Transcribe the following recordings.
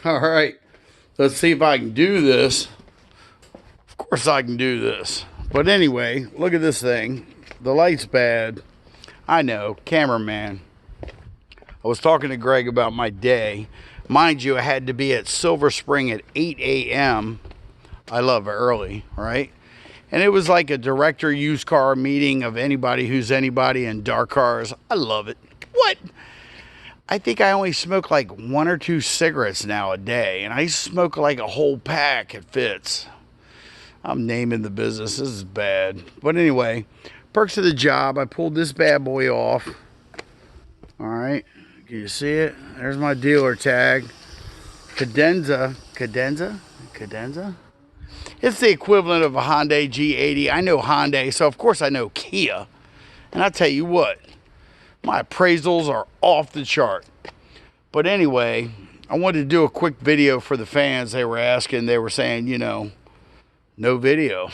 All right, let's see if I can do this. Of course, I can do this. But anyway, look at this thing. The light's bad. I know, cameraman. I was talking to Greg about my day. Mind you, I had to be at Silver Spring at 8 a.m. I love early, right? And it was like a director used car meeting of anybody who's anybody in dark cars. I love it. What? I think I only smoke like 1 or 2 cigarettes now a day, and I smoke like a whole pack at Fitz. I'm naming the business. This is bad. But anyway, perks of the job. I pulled this bad boy off. All right. Can you see it? There's my dealer tag. Cadenza. It's the equivalent of a Hyundai G80. I know Hyundai, so of course I know Kia. And I tell you what, my appraisals are off the chart. But anyway, I wanted to do a quick video for the fans. They were asking, they were saying, no video.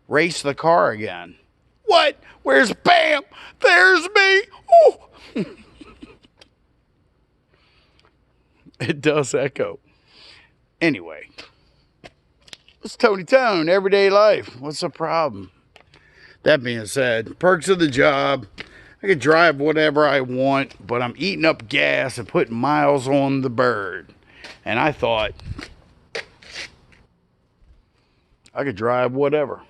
Race the car again. What? Where's Bam? There's me. Oh. It does echo. Anyway, it's Tony Tone, everyday life. What's the problem? That being said, perks of the job. I can drive whatever I want, but I'm eating up gas and putting miles on the bird. And I thought I could drive whatever.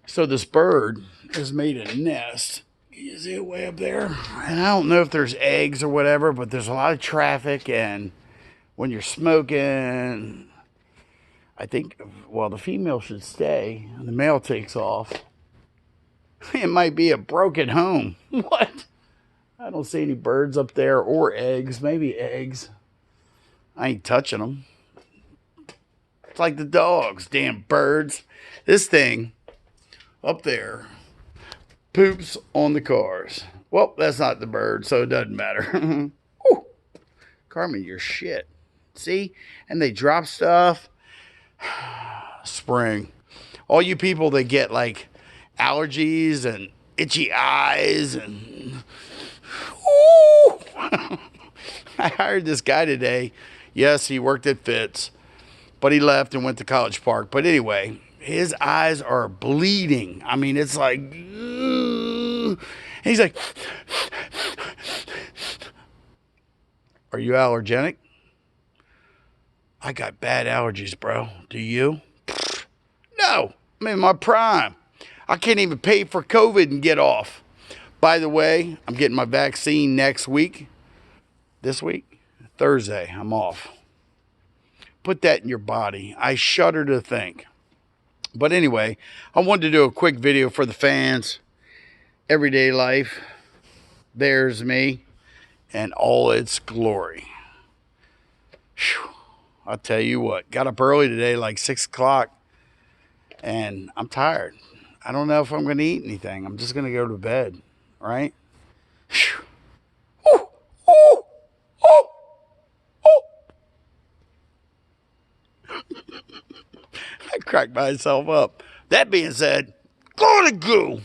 So this bird has made a nest. You see it way up there? And I don't know if there's eggs or whatever, but there's a lot of traffic, and when you're smoking, I think, well, the female should stay and the male takes off. It might be a broken home. What? I don't see any birds up there or eggs. Maybe eggs. I ain't touching them. It's like the dogs, damn birds. This thing up there poops on the cars. Well, that's not the bird, so it doesn't matter. Ooh, Carmen, you're shit. See? And they drop stuff. Spring. All you people that get like allergies and itchy eyes and ooh. I hired this guy today. Yes, he worked at Fitz, but he left and went to College Park. But anyway, his eyes are bleeding. I mean, it's like, he's like, are you allergenic? I got bad allergies, bro. Do you? No, I'm in my prime. I can't even pay for COVID and get off. By the way, I'm getting my vaccine next week. This week, Thursday, I'm off. Put that in your body. I shudder to think. But anyway, I wanted to do a quick video for the fans. Everyday life. There's me and all its glory. Whew. I'll tell you what, got up early today, like 6 o'clock, and I'm tired. I don't know if I'm going to eat anything. I'm just going to go to bed, right? Ooh, ooh, ooh, ooh. I cracked myself up. That being said, go to goo.